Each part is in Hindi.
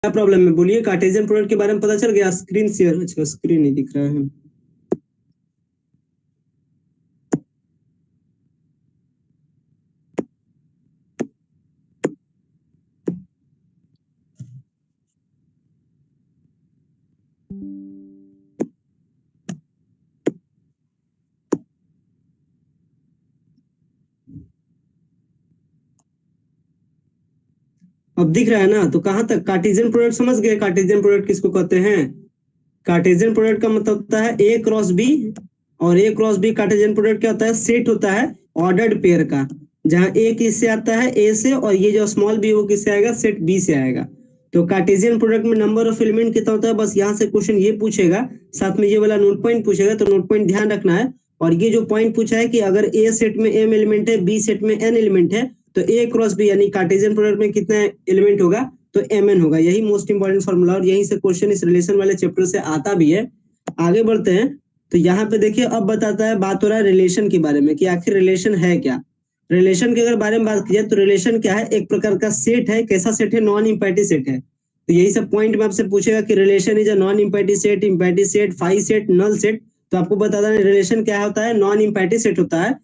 क्या प्रॉब्लम है बोलिए। कार्टेशियन प्रोडक्ट के बारे में पता चल गया। स्क्रीन शेयर, अच्छा स्क्रीन नहीं दिख रहा है। अब दिख रहा है ना। तो कहां तक कार्टेशियन प्रोडक्ट समझ गए। कार्टेशियन प्रोडक्ट किसको कहते हैं। कार्टेशियन प्रोडक्ट का मतलब होता है ए क्रॉस बी, और ए क्रॉस बी कार्टेशियन प्रोडक्ट क्या होता है, सेट होता है ऑर्डर्ड पेयर का, जहां ए किससे आता है, ए से, और ये जो स्मॉल बी वो किससे आएगा, सेट बी से आएगा। तो कार्टेशियन प्रोडक्ट में नंबर ऑफ एलिमेंट कितना होता है, बस यहाँ से क्वेश्चन ये पूछेगा, साथ में ये वाला नोट पॉइंट पूछेगा, तो नोट पॉइंट ध्यान रखना है। और ये जो पॉइंट पूछा है कि अगर ए सेट में एम एलिमेंट है, बी सेट में एन एलिमेंट है, तो ए क्रॉस बी यानी कार्टेशियन प्रोडक्ट में कितना एलिमेंट होगा, तो mn होगा। यही मोस्ट इंपॉर्टेंट फॉर्मूला, और यहीं से क्वेश्चन इस रिलेशन वाले चैप्टर से आता भी है। आगे बढ़ते हैं। तो यहाँ पे देखिए, अब बताता है, बात हो रहा है रिलेशन के बारे में कि आखिर रिलेशन है क्या। रिलेशन के अगर बारे में बात की जाए तो रिलेशन क्या है, एक प्रकार का सेट है। कैसा सेट है, नॉन इम्पैटी सेट है। तो यही सब पॉइंट में आपसे पूछेगा कि relation is a non empty set, phi set, null set. तो आपको बता दें रिलेशन क्या होता है, नॉन इम्पैटी सेट होता है।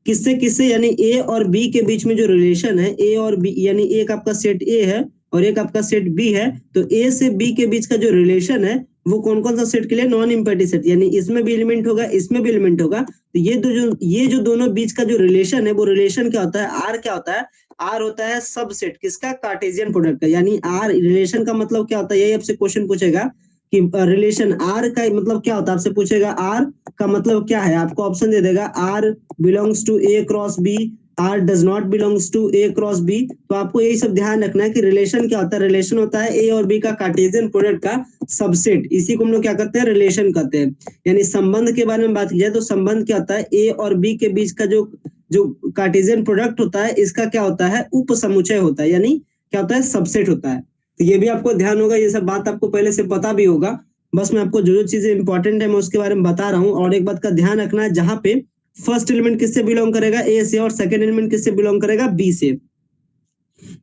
किससे किससे, यानी ए और बी के बीच में जो रिलेशन है, ए और बी, यानी एक आपका सेट ए है और एक आपका सेट बी है, तो ए से बी के बीच का जो रिलेशन है वो कौन कौन सा सेट के लिए, नॉन इम्पैटी सेट, यानी इसमें भी एलिमेंट होगा, इसमें भी एलिमेंट होगा। तो ये जो दोनों बीच का जो रिलेशन है, वो रिलेशन क्या होता है, आर क्या होता है, आर होता है सबसेट किसका, कार्टेशियन प्रोडक्ट का। यानी आर रिलेशन का मतलब क्या होता है, यही आपसे क्वेश्चन पूछेगा कि रिलेशन आर का मतलब क्या होता है, आपसे पूछेगा आर का मतलब क्या है। आपको ऑप्शन दे देगा, R belongs to A cross B, R does not belongs to A cross B. तो आपको यही सब ध्यान रखना है कि रिलेशन क्या होता है, रिलेशन होता है ए और बी का कार्टेशियन प्रोडक्ट का सबसेट। इसी को हम लोग क्या कहते हैं, रिलेशन कहते हैं। यानी संबंध के बारे में बात की जाए तो संबंध क्या होता है, ए और बी के बीच का जो जो कार्टेशियन प्रोडक्ट होता है, इसका क्या होता है, उप समुच्चय होता है, यानी क्या होता है, सबसेट होता है। तो ये भी आपको ध्यान होगा, ये सब बात आपको पहले से पता भी होगा। बस मैं आपको जो जो चीजें इंपॉर्टेंट है मैं उसके बारे में बता रहा हूँ। और एक बात का ध्यान रखना है, जहां पे फर्स्ट एलिमेंट किससे बिलोंग करेगा, ए से, और सेकंड एलिमेंट किससे बिलोंग करेगा, बी से।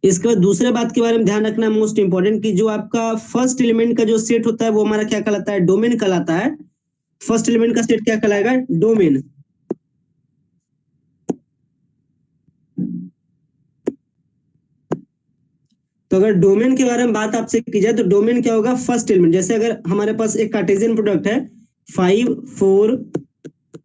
इसके बाद दूसरे बात के बारे में ध्यान रखना है, मोस्ट इंपॉर्टेंट, कि जो आपका फर्स्ट एलिमेंट का जो सेट होता है वो हमारा क्या कहलाता है, डोमेन कहलाता है। फर्स्ट एलिमेंट का सेट क्या कहलाएगा, डोमेन। तो अगर डोमेन के बारे में बात आपसे की जाए तो डोमेन क्या होगा, फर्स्ट एलिमेंट। जैसे अगर हमारे पास एक कार्टेशियन प्रोडक्ट है 5 4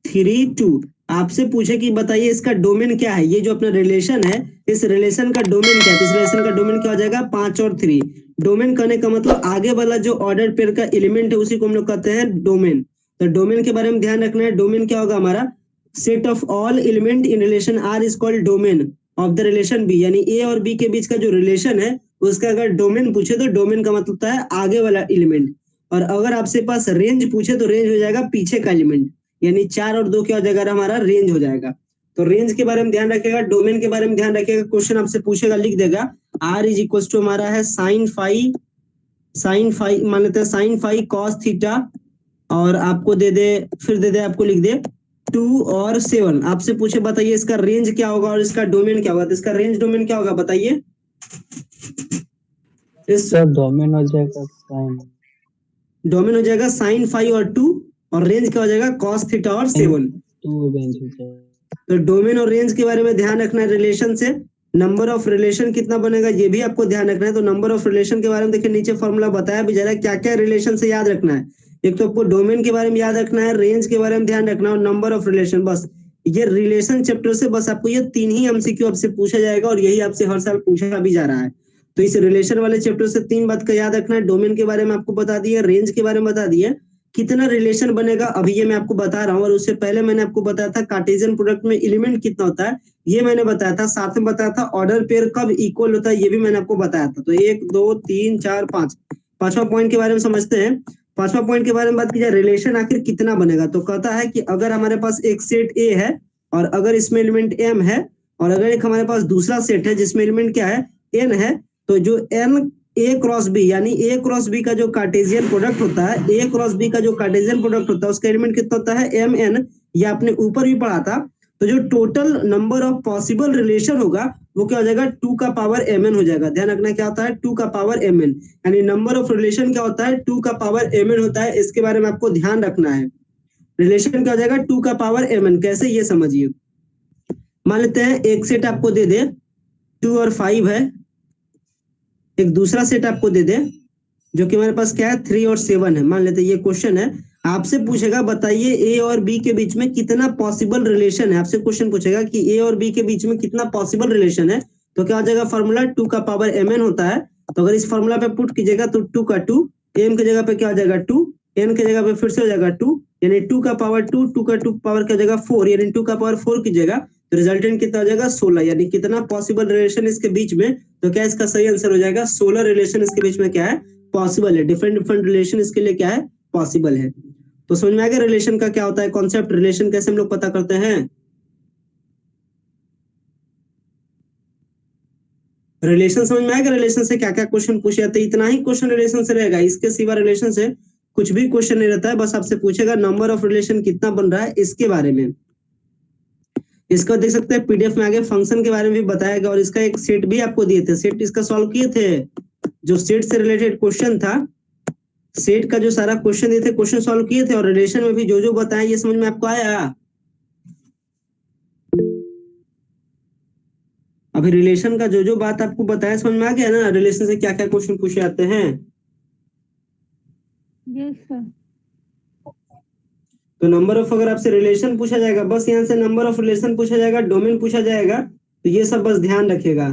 3 2, आपसे पूछे कि बताइए इसका डोमेन क्या है, ये जो अपना रिलेशन है, इस रिलेशन का डोमेन क्या है, तो इस रिलेशन का डोमेन क्या हो जाएगा, 5 और 3। डोमेन कहने का मतलब आगे वाला जो ऑर्डर पेयर का एलिमेंट है उसी को हम लोग कहते हैं डोमेन। तो डोमेन के बारे में ध्यान रखना है। डोमेन क्या होगा हमारा, set of all element in relation R is called domain of the relation B. यानी ए और बी के बीच का जो रिलेशन है उसका अगर डोमेन पूछे तो डोमेन का मतलब होता है आगे वाला एलिमेंट। और अगर आपसे पास रेंज पूछे तो रेंज हो जाएगा पीछे का एलिमेंट, यानी 4 और 2 क्या हो जाएगा, हमारा रेंज हो जाएगा। तो रेंज के बारे में ध्यान रखिएगा, डोमेन के बारे में ध्यान रखिएगा। क्वेश्चन आपसे पूछेगा, लिख देगा आर इज इक्वल टू हमारा है साइन फाइव मान लेते हैं, साइन फाइव कॉस थीटा, और आपको दे दे, फिर दे दे आपको लिख दे 2 और 7। आपसे पूछे बताइए इसका रेंज क्या होगा और इसका डोमेन क्या होगा, तो इसका रेंज डोमेन क्या होगा बताइए। इस सर डोमेन हो जाएगा साइन 5 और 2, और रेंज क्या हो जाएगा, कॉस थीटा और 7। 2 रेंज हो जाएगा। तो डोमेन और रेंज के बारे में ध्यान रखना है। रिलेशन से नंबर ऑफ रिलेशन कितना बनेगा ये भी आपको ध्यान रखना है। तो नंबर ऑफ रिलेशन के बारे में देखिए नीचे फॉर्मूला बताया भी जा रहा है, क्या क्या रिलेशन से याद रखना है। एक तो आपको डोमेन के बारे में याद रखना है, रेंज के बारे में ध्यान रखना है, और नंबर ऑफ रिलेशन। बस ये रिलेशन चैप्टर से बस आपको ये 3 ही एमसीक्यू आपसे पूछा जाएगा, और यही आपसे हर साल पूछा भी जा रहा है। तो इस रिलेशन वाले चैप्टर से 3 बात का याद रखना है। डोमेन के बारे में आपको बता दिया, रेंज के बारे में बता दिया, कितना रिलेशन बनेगा अभी ये मैं आपको बता रहा हूँ। और उससे पहले मैंने आपको बताया था कार्टेशियन प्रोडक्ट में एलिमेंट कितना होता है, ये मैंने बताया था। साथ में बताया था ऑर्डर पेयर कब इक्वल होता है, ये भी मैंने आपको बताया था। तो 1 2 3 4 5, पांचवा पॉइंट के बारे में समझते हैं। पांचवा पॉइंट के बारे में बात की जाए, रिलेशन आखिर कितना बनेगा, तो कहता है कि अगर हमारे पास एक सेट ए है और अगर इसमें एलिमेंट एम है, और अगर एक हमारे पास दूसरा सेट है जिसमें एलिमेंट क्या है, एन है, तो जो एन ए क्रॉस बी, यानी ए क्रॉस बी का जो कार्टेशियन प्रोडक्ट होता है, ए क्रॉस बी का जो कार्टेशियन प्रोडक्ट होता है उसका एलिमेंट कितना होता है, एम एन। ये आपने ऊपर भी पढ़ा था। तो जो total number of possible relation होगा वो क्या हो जाएगा 2 का पावर mn हो जाएगा। ध्यान रखना क्या होता है 2 का पावर mn, यानी नंबर ऑफ रिलेशन क्या होता है 2 का पावर mn होता है। इसके बारे में आपको ध्यान रखना है। रिलेशन क्या हो जाएगा 2 का पावर mn, कैसे ये समझिए। मान लेते हैं एक सेट आपको दे दे 2 और 5 है, एक दूसरा सेट आपको दे दे जो कि हमारे पास क्या है 3 और 7 है। मान लेते हैं ये क्वेश्चन है, आपसे पूछेगा बताइए ए और बी के बीच में कितना पॉसिबल रिलेशन है। आपसे क्वेश्चन पूछेगा कि ए और बी के बीच में कितना पॉसिबल रिलेशन है, तो क्या हो जाएगा फॉर्मूला 2 का पावर mn होता है। तो अगर इस फॉर्मूला पे पुट कीजिएगा तो 2 का 2, m की जगह पे क्या हो जाएगा 2, n की जगह पे फिर से हो जाएगा 2, यानी 2 का पावर 2, 2 का 2 पावर क्या हो जाएगा 4, यानी 2 का पावर 4 कीजिएगा तो रिजल्टेंट कितना हो जाएगा 16, यानी कितना पॉसिबल रिलेशन इसके बीच में। तो क्या इसका सही आंसर हो जाएगा 16 रिलेशन इसके बीच में क्या है पॉसिबल है। डिफरेंट डिफरेंट रिलेशन इसके लिए क्या है पॉसिबल है। तो समझ में आ गया रिलेशन का क्या होता है कॉन्सेप्ट, रिलेशन कैसे हम लोग पता करते हैं। रिलेशन समझ में आएगा, रिलेशन से क्या क्या क्वेश्चन पूछे जाते हैं, इतना ही क्वेश्चन रिलेशन से रहेगा, इसके सिवा रिलेशन से कुछ भी क्वेश्चन नहीं रहता है। बस आपसे पूछेगा नंबर ऑफ रिलेशन कितना बन रहा है इसके बारे में। इसका देख सकते हैं पीडीएफ में आगे फंक्शन के बारे में भी बताया गया और इसका एक सेट भी आपको दिए थे, सेट इसका सॉल्व किए थे। जो सेट से रिलेटेड क्वेश्चन था, सेट का जो सारा क्वेश्चन दिए थे क्वेश्चन सॉल्व किए थे, और रिलेशन में भी जो जो बताया ये समझ में आपको आया। अभी रिलेशन का जो जो बात आपको बताया समझ में आ गया ना, रिलेशन से क्या क्या क्वेश्चन पूछे जाते हैं। Yes sir. तो नंबर ऑफ अगर आपसे रिलेशन पूछा जाएगा, बस यहाँ से नंबर ऑफ रिलेशन पूछा जाएगा, डोमेन पूछा जाएगा, तो ये सब बस ध्यान रखिएगा।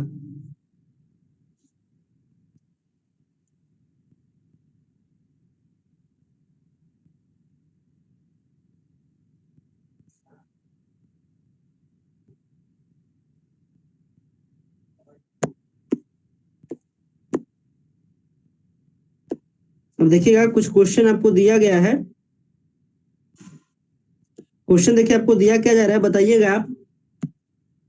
अब देखिएगा कुछ क्वेश्चन आपको दिया गया है, क्वेश्चन देखिए आपको दिया क्या जा रहा है बताइएगा आप।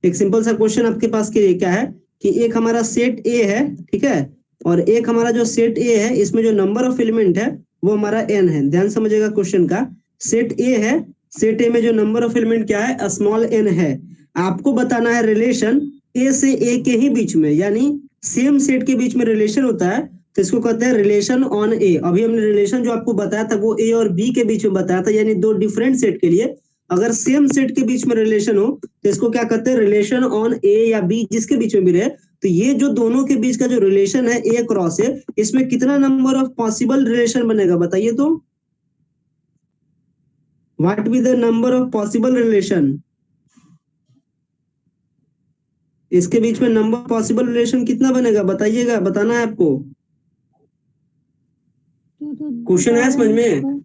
एक सिंपल सा क्वेश्चन आपके पास के लिए क्या है कि एक हमारा सेट ए है, ठीक है, और एक हमारा जो सेट ए है इसमें जो नंबर ऑफ एलिमेंट है वो हमारा एन है। ध्यान समझिएगा क्वेश्चन का, सेट ए है, सेट ए में जो नंबर ऑफ एलिमेंट क्या है स्मॉल एन है। आपको बताना है रिलेशन ए से ए के ही बीच में, यानी सेम सेट के बीच में रिलेशन होता है तो इसको कहते हैं रिलेशन ऑन ए। अभी हमने रिलेशन जो आपको बताया था वो ए और बी के बीच में बताया था, यानी दो डिफरेंट सेट के लिए अगर सेम सेट के बीच में रिलेशन हो तो इसको क्या कहते हैं रिलेशन ऑन ए या बी, जिसके बीच में भी रहे। तो ये जो दोनों के बीच का जो रिलेशन है ए क्रॉस ए, इसमें कितना नंबर ऑफ पॉसिबल रिलेशन बनेगा बताइए तो। What be the number of possible relation, इसके बीच में नंबर पॉसिबल रिलेशन कितना बनेगा बताइएगा, बताना है आपको। क्वेश्चन है समझ में।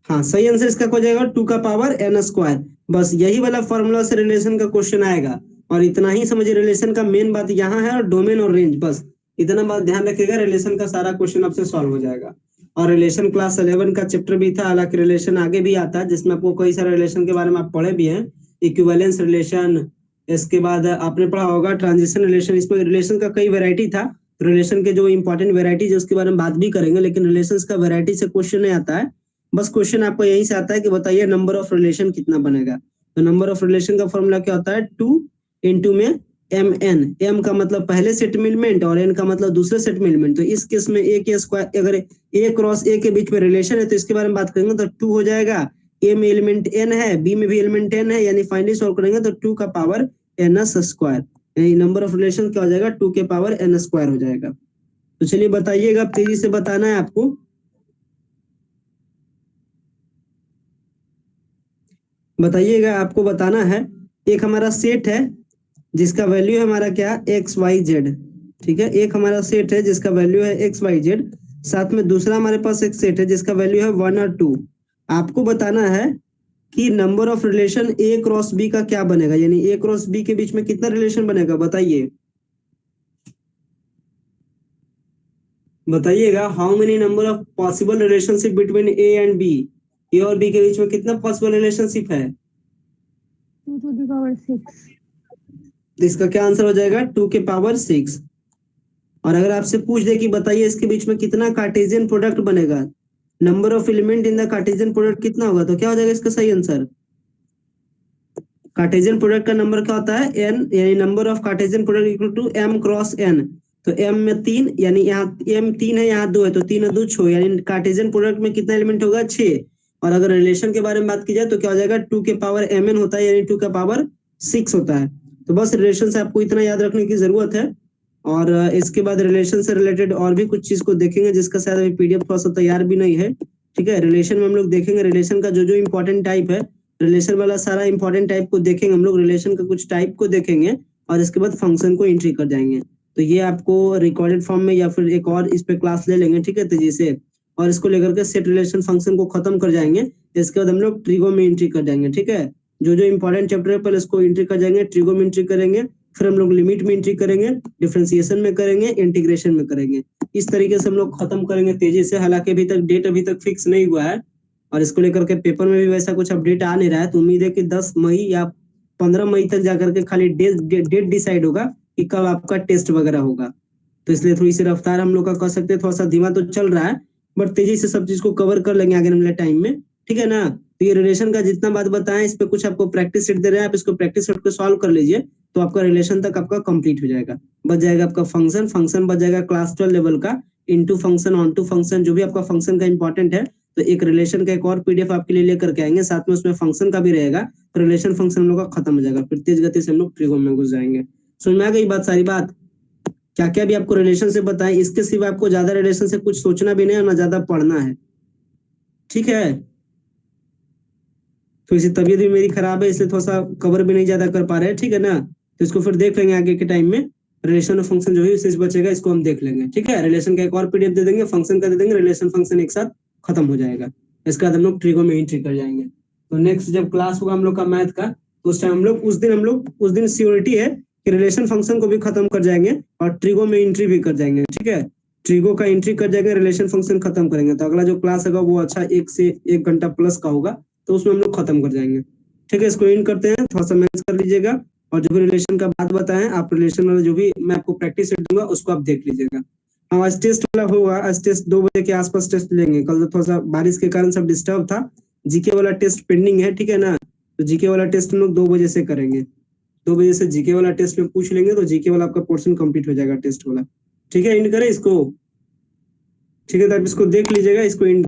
हाँ सही आंसर इसका हो जाएगा 2 का पावर n स्क्वायर। बस यही वाला फॉर्मूला से रिलेशन का क्वेश्चन आएगा, और इतना ही समझिए रिलेशन का मेन बात यहाँ है, और डोमेन और रेंज, बस इतना बात ध्यान रखिएगा, रिलेशन का सारा क्वेश्चन आपसे सॉल्व हो जाएगा। और रिलेशन क्लास 11 का चैप्टर भी था, हालांकि रिलेशन आगे भी आता है जिसमें आपको कई सारे रिलेशन के बारे में आप पढ़े भी हैं, इक्विवेलेंस रिलेशन, इसके बाद आपने पढ़ा होगा ट्रांजिशन रिलेशन। इसमें रिलेशन का कई वेराइटी था, रिलेशन के जो इंपॉर्टेंट वेराइटीज है उसके बारे में बात भी करेंगे, लेकिन रिलेशन का वेराइटी से क्वेश्चन नहीं आता है। बस क्वेश्चन आपको यहीं से आता है कि बताइए नंबर ऑफ रिलेशन कितना बनेगा। तो नंबर ऑफ रिलेशन का फॉर्मूला क्या होता है 2 इंटू में mn, m का मतलब पहले सेट में एलिमेंट और n का मतलब दूसरे सेट में एलिमेंट। तो इस केस में a के स्क्वायर, अगर a क्रॉस a के बीच में रिलेशन है तो इसके बारे में बात करेंगे तो 2 हो जाएगा। a में एलिमेंट n है, b में भी एलिमेंट n है, यानी फाइनली सॉल्व करेंगे तो 2 का पावर n स्क्वायर, यानी नंबर ऑफ रिलेशन क्या हो जाएगा 2 के पावर n स्क्वायर हो जाएगा। तो चलिए बताइएगा, तेजी से बताना है आपको। बताइएगा, आपको बताना है एक हमारा सेट है जिसका वैल्यू है हमारा क्या एक्स वाई जेड, ठीक है, एक हमारा सेट है जिसका वैल्यू है एक्स वाई जेड, साथ में दूसरा हमारे पास एक सेट है जिसका वैल्यू है 1 और 2। आपको बताना है कि number of relation A cross B का क्या बनेगा, यानी ए क्रॉस बी के बीच में कितना रिलेशन बनेगा बताइए। बताइएगा how many number of possible relationship between A and B, A और बी के बीच में कितना पॉसिबल रिलेशनशिप है। 2 to the power 6। तो इसका क्या आंसर हो जाएगा 2 के पावर 6। और अगर आपसे पूछ दे कि बताइए इसके बीच में कितना कार्टेशियन प्रोडक्ट बनेगा, number of element in the Cartesian product कितना होगा, तो क्या हो जाएगा इसका सही आंसर। कार्टेशियन प्रोडक्ट का नंबर क्या होता है n, यानी number of Cartesian product equal to m cross n। तो m में 3, यानी यहाँ m 3 है, यहाँ 2 है, तो 3 और 2 6, यानी कार्टेशियन प्रोडक्ट में कितना एलिमेंट होगा 6। और अगर रिलेशन के बारे में बात की जाए तो क्या हो जाएगा 2 के पावर mn होता है, यानी 2 का पावर 6 होता है। तो बस रिलेशन से आपको इतना याद रखने की जरूरत है। और इसके बाद रिलेशन से रिलेटेड और भी कुछ चीज को देखेंगे जिसका शायद अभी पीडीएफ थोड़ा सा तैयार भी नहीं है। ठीक है, रिलेशन में हम लोग देखेंगे रिलेशन का जो जो इंपॉर्टेंट टाइप है, रिलेशन वाला सारा इंपॉर्टेंट टाइप को देखेंगे हम लोग, रिलेशन का कुछ टाइप को देखेंगे और इसके बाद फंक्शन को एंट्री कर जाएंगे। तो ये आपको रिकॉर्डेड फॉर्म में या फिर एक और इस पे क्लास ले लेंगे, ठीक है, तेजी से, और इसको लेकर के सेट रिलेशन फंक्शन को खत्म कर जाएंगे। इसके बाद हम लोग ट्रिगो में एंट्री कर जाएंगे। ठीक है, जो जो इंपॉर्टेंट चैप्टर है पहले इसको एंट्री कर जाएंगे, ट्रिगो में एंट्री करेंगे, फिर हम लोग लिमिट में एंट्री करेंगे, डिफरेंशिएशन में करेंगे, इंटीग्रेशन में करेंगे। इस तरीके से हम लोग खत्म करेंगे तेजी से। हालांकि अभी तक डेट अभी तक फिक्स नहीं हुआ है और इसको लेकर के पेपर में भी वैसा कुछ अपडेट आ नहीं रहा है, तो उम्मीद है कि 10 मई या 15 मई तक जाकर के खाली डेट डिसाइड होगा कि कब आपका टेस्ट वगैरह होगा। तो इसलिए थोड़ी सी रफ्तार हम लोग का कह सकते हैं, थोड़ा सा धीमा तो चल रहा है, बट तेजी से सब चीज को कवर कर लेंगे आगे वाले टाइम में। ठीक है ना, तो ये रिलेशन का जितना बात बताएं, इस पे कुछ आपको प्रैक्टिस सेट दे रहे हैं, आप इसको प्रैक्टिस सेट को सॉल्व कर लीजिए, तो आपका रिलेशन तक आपका कंप्लीट हो जाएगा। बच जाएगा आपका फंक्शन, फंक्शन बच जाएगा क्लास 12 लेवल का, into function, onto function, जो भी आपका फंक्शन का इंपॉर्टेंट है। तो एक रिलेशन का एक और पीडीएफ आपके लिए लेकर के आएंगे, साथ में उसमें फंक्शन का भी रहेगा। तो रिलेशन फंक्शन हम लोग का खत्म हो जाएगा, फिर तेज गति से हम लोग ट्रिगो में घुस जाएंगे। समझ में आ गई बात, सारी बात क्या क्या भी आपको रिलेशन से बताएं, इसके सिवा आपको ज्यादा रिलेशन से कुछ सोचना भी नहीं है, ना ज्यादा पढ़ना है। ठीक है, तो इसी तबीयत भी मेरी खराब है, इसलिए थोड़ा सा कवर भी नहीं ज्यादा कर पा रहे हैं। ठीक है ना, तो इसको फिर देख लेंगे आगे के टाइम में। रिलेशन और फंक्शन जो है उससे बचेगा, इसको हम देख लेंगे। ठीक है, रिलेशन का एक और पीडीएफ दे देंगे, फंक्शन का दे देंगे, रिलेशन फंक्शन एक साथ खत्म हो जाएगा। इसके बाद हम लोग ट्रिगो में एंट्री कर जाएंगे। तो नेक्स्ट जब क्लास होगा हम लोग का मैथ का, तो उस टाइम उस दिन श्योरिटी है कि रिलेशन फंक्शन को भी खत्म कर जाएंगे और ट्रिगो में एंट्री भी कर जाएंगे। ठीक है, ट्रिगो का एंट्री कर जाएंगे, रिलेशन फंक्शन खत्म करेंगे। तो अगला जो क्लास होगा वो अच्छा 1 से 1 घंटा प्लस का होगा, तो उसमें हम लोग खत्म कर जाएंगे। ठीक है, इसको एंड करते हैं, थोड़ा सा मैनेज कर लीजिएगा। और जो भी रिलेशन का बात बताएं आप, रिलेशन वाला जो भी मैं आपको प्रैक्टिस सेट दूंगा उसको आप देख लीजिएगा। हाँ, आज टेस्ट वाला होगा, आज टेस्ट 2 बजे के आसपास टेस्ट लेंगे। कल तो थोड़ा सा बारिश के कारण सब डिस्टर्ब था, जीके वाला टेस्ट पेंडिंग है। ठीक है ना, तो जीके वाला टेस्ट हम लोग 2 बजे से करेंगे। 2 बजे से जीके वाला टेस्ट में पूछ लेंगे, तो जीके वाला आपका पोर्शन कंप्लीट हो जाएगा टेस्ट वाला। ठीक है, एंड करें इसको। ठीक है, तो आप इसको देख लीजिएगा, इसको एंड